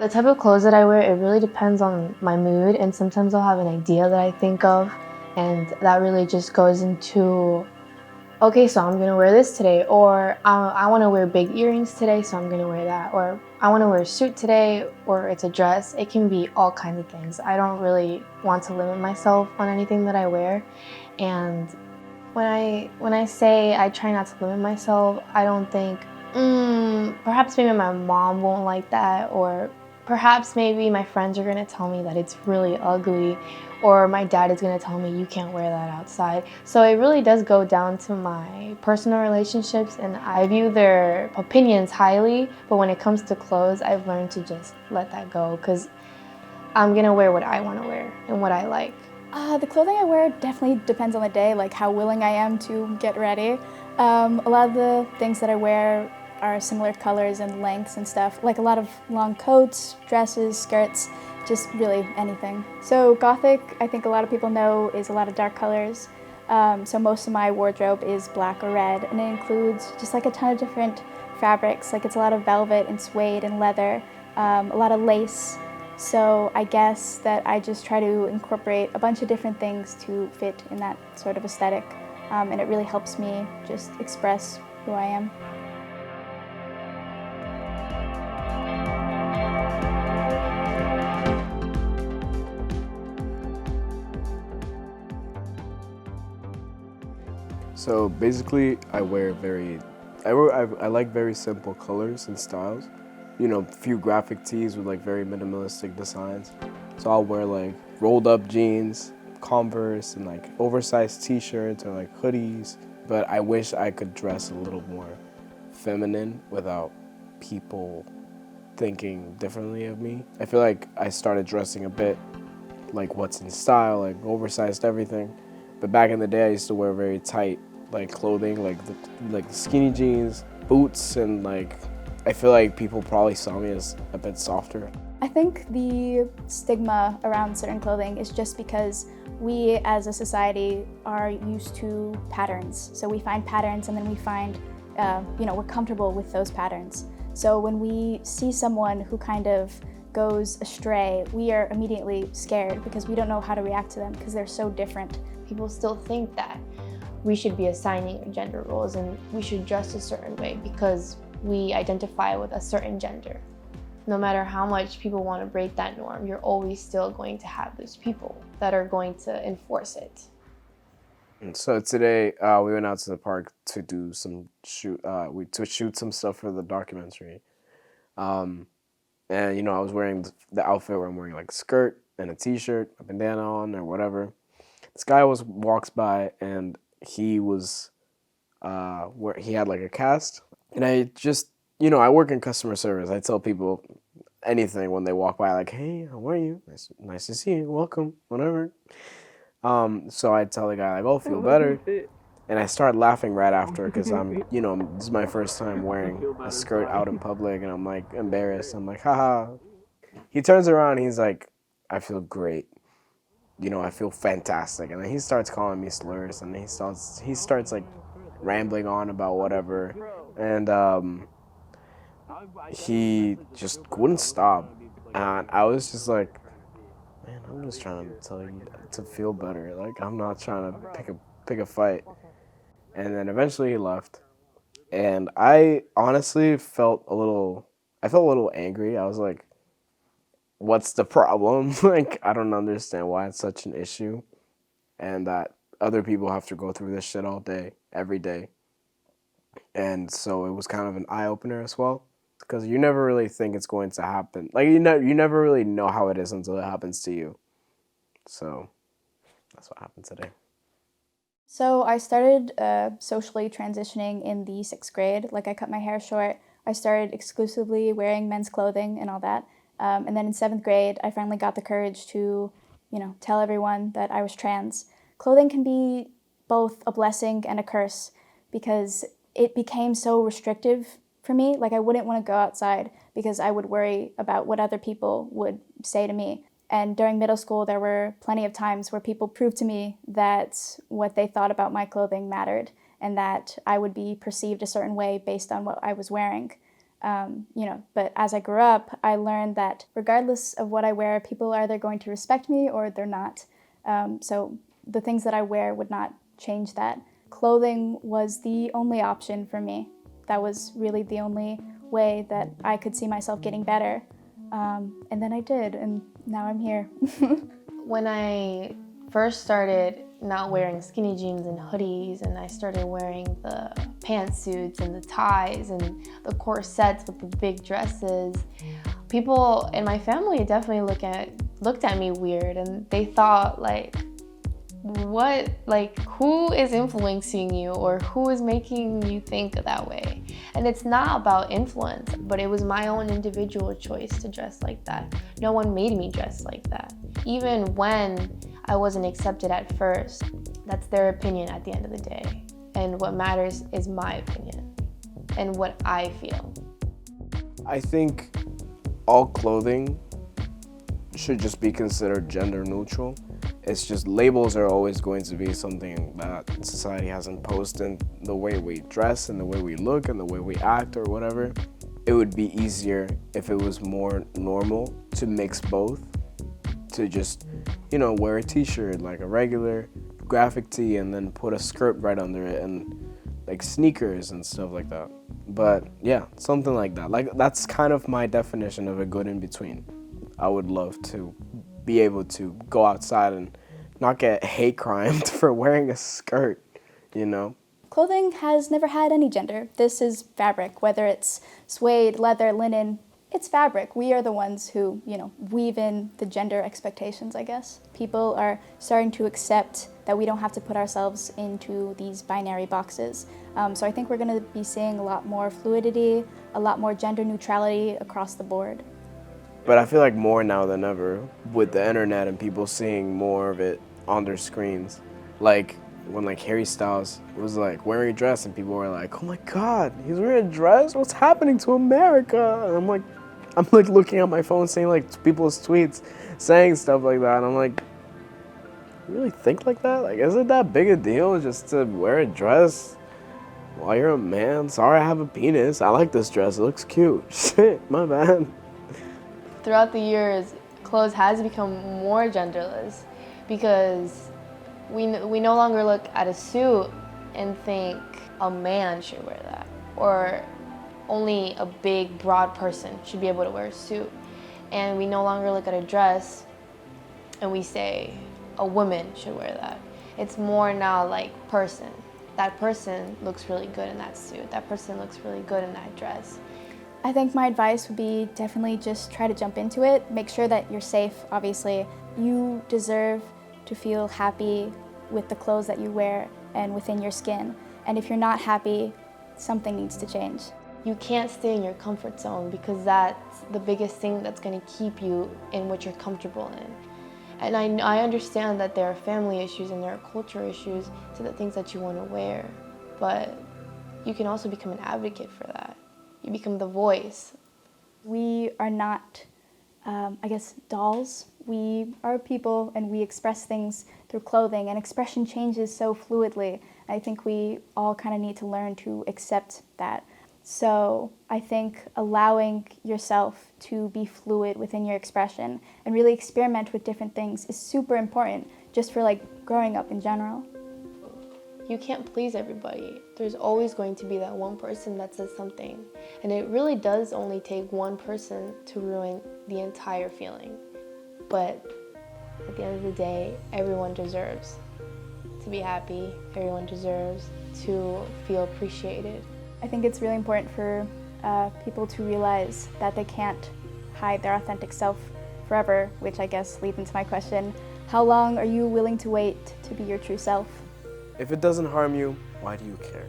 The type of clothes that I wear, it really depends on my mood, and sometimes I'll have an idea that I think of, and that really just goes into, okay, so I'm gonna wear this today, or I wanna wear big earrings today, so I'm gonna wear that, or I wanna wear a suit today, or it's a dress. It can be all kinds of things. I don't really want to limit myself on anything that I wear, and when I say I try not to limit myself, I don't think, perhaps maybe my mom won't like that, or perhaps maybe my friends are gonna tell me that it's really ugly, or my dad is gonna tell me you can't wear that outside. So it really does go down to my personal relationships, and I view their opinions highly, but when it comes to clothes, I've learned to just let that go, because I'm gonna wear what I wanna wear and what I like. The clothing I wear definitely depends on the day, like how willing I am to get ready. A lot of the things that I wear are similar colors and lengths and stuff, like a lot of long coats, dresses, skirts, just really anything. So Gothic, I think a lot of people know, is a lot of dark colors. So most of my wardrobe is black or red, and it includes just like a ton of different fabrics, like it's a lot of velvet and suede and leather, a lot of lace. So I guess that I just try to incorporate a bunch of different things to fit in that sort of aesthetic, and it really helps me just express who I am. So basically, I like very simple colors and styles. You know, few graphic tees with like very minimalistic designs. So I'll wear like rolled up jeans, Converse, and like oversized t-shirts or like hoodies. But I wish I could dress a little more feminine without people thinking differently of me. I feel like I started dressing a bit like what's in style, like oversized everything. But back in the day, I used to wear very tight like clothing, like the skinny jeans, boots, and like I feel like people probably saw me as a bit softer. I think the stigma around certain clothing is just because we as a society are used to patterns. So we find patterns and then we find, we're comfortable with those patterns. So when we see someone who kind of goes astray, we are immediately scared because we don't know how to react to them because they're so different. People still think that we should be assigning gender roles and we should dress a certain way because we identify with a certain gender. No matter how much people want to break that norm, you're always still going to have those people that are going to enforce it. And so today we went out to the park to do some shoot some stuff for the documentary. And I was wearing the outfit where I'm wearing like a skirt and a t-shirt, a bandana on or whatever. This guy walks by and he was where he had like a cast, and I just I work in customer service. I tell people anything when they walk by, like, "Hey, how are you? Nice to see you. Welcome, whatever." So I tell the guy like, "Oh, feel better," and I start laughing right after because this is my first time wearing a skirt out in public, and I'm like embarrassed. I'm like, haha. He turns around, he's like, "I feel great. I feel fantastic," and then he starts calling me slurs, and he starts like rambling on about whatever, and he just wouldn't stop, and I was just like, man, I'm just trying to tell you to feel better. Like, I'm not trying to pick a fight. And then eventually he left, and I honestly I felt a little angry. I was like, what's the problem? Like, I don't understand why it's such an issue, and that other people have to go through this shit all day, every day. And so it was kind of an eye-opener as well, because you never really think it's going to happen. Like, you never really know how it is until it happens to you. So that's what happened today. So I started socially transitioning in the 6th grade. Like I cut my hair short. I started exclusively wearing men's clothing and all that. And then in 7th grade, I finally got the courage to, tell everyone that I was trans. Clothing can be both a blessing and a curse because it became so restrictive for me. Like I wouldn't want to go outside because I would worry about what other people would say to me. And during middle school, there were plenty of times where people proved to me that what they thought about my clothing mattered and that I would be perceived a certain way based on what I was wearing. But as I grew up, I learned that regardless of what I wear, people are either going to respect me or they're not. So the things that I wear would not change that. Clothing was the only option for me. That was really the only way that I could see myself getting better. And then I did, and now I'm here. When I first started not wearing skinny jeans and hoodies, and I started wearing the pantsuits and the ties and the corsets with the big dresses, people in my family definitely looked at me weird, and they thought like, what, like, who is influencing you, or who is making you think that way? And it's not about influence, but it was my own individual choice to dress like that. No one made me dress like that. Even when I wasn't accepted at first, that's their opinion at the end of the day. And what matters is my opinion and what I feel. I think all clothing should just be considered gender neutral. It's just labels are always going to be something that society has imposed in the way we dress and the way we look and the way we act or whatever. It would be easier if it was more normal to mix both, to just, wear a t-shirt, like a regular graphic tee, and then put a skirt right under it, and like sneakers and stuff like that. But yeah, something like that. Like, that's kind of my definition of a good in between. I would love to be able to go outside and not get hate crimed for wearing a skirt, Clothing has never had any gender. This is fabric, whether it's suede, leather, linen, it's fabric. We are the ones who, weave in the gender expectations, I guess. People are starting to accept that we don't have to put ourselves into these binary boxes. So I think we're going to be seeing a lot more fluidity, a lot more gender neutrality across the board. But I feel like more now than ever with the internet and people seeing more of it on their screens. Like when Harry Styles was wearing a dress and people were like, oh my God, he's wearing a dress? What's happening to America? And I'm looking at my phone seeing people's tweets saying stuff like that. And I'm like, you really think like that? Is it that big a deal just to wear a dress while you're a man? Sorry, I have a penis. I like this dress. It looks cute. Shit, my bad. Throughout the years, clothes has become more genderless because we no longer look at a suit and think a man should wear that, or only a big, broad person should be able to wear a suit. And we no longer look at a dress and we say a woman should wear that. It's more now like person. That person looks really good in that suit. That person looks really good in that dress. I think my advice would be definitely just try to jump into it. Make sure that you're safe, obviously. You deserve to feel happy with the clothes that you wear and within your skin. And if you're not happy, something needs to change. You can't stay in your comfort zone because that's the biggest thing that's going to keep you in what you're comfortable in. And I understand that there are family issues and there are culture issues to the things that you want to wear, but you can also become an advocate for that. You become the voice. We are not, dolls. We are people and we express things through clothing, and expression changes so fluidly. I think we all kind of need to learn to accept that. So I think allowing yourself to be fluid within your expression and really experiment with different things is super important just for growing up in general. You can't please everybody. There's always going to be that one person that says something. And it really does only take one person to ruin the entire feeling. But at the end of the day, everyone deserves to be happy. Everyone deserves to feel appreciated. I think it's really important for people to realize that they can't hide their authentic self forever, which I guess leads into my question. How long are you willing to wait to be your true self? If it doesn't harm you, why do you care?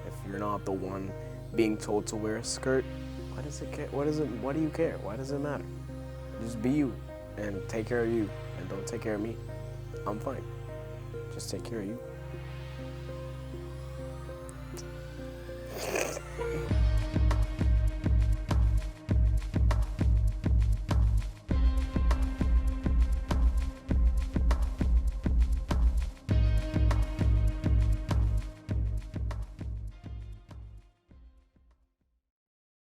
If you're not the one being told to wear a skirt, why does it care? Why do you care? Why does it matter? Just be you and take care of you and don't take care of me. I'm fine. Just take care of you.